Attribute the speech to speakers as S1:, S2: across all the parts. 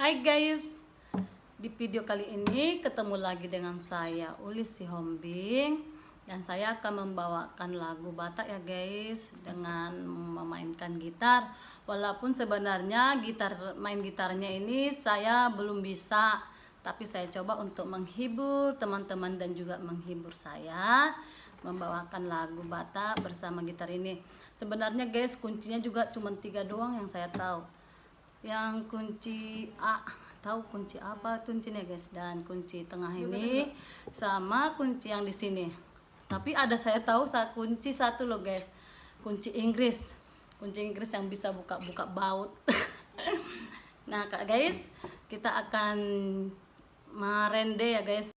S1: Hai guys, di video kali ini ketemu lagi dengan saya Ulis Sihombing dan saya akan membawakan lagu Batak ya guys dengan memainkan gitar. Walaupun sebenarnya main gitarnya ini saya belum bisa, tapi saya coba untuk menghibur teman-teman dan juga menghibur saya membawakan lagu Batak bersama gitar ini. Sebenarnya guys kuncinya juga cuma 3 doang yang saya tahu. Yang kunci A, tahu kunci apa kuncinya guys, dan kunci tengah ini sama kunci yang di sini. Tapi ada saya tahu kunci satu loh guys, kunci Inggris yang bisa buka baut. Nah kak guys, kita akan merende ya guys.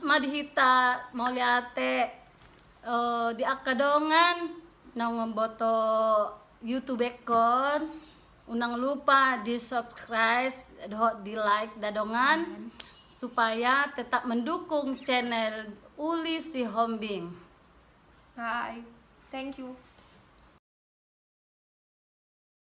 S1: madihita mau liate di akadongan nang memboto YouTube kon unang lupa di subscribe di like dadongan supaya tetap mendukung channel Uli Si Hombing.
S2: Hai, thank you.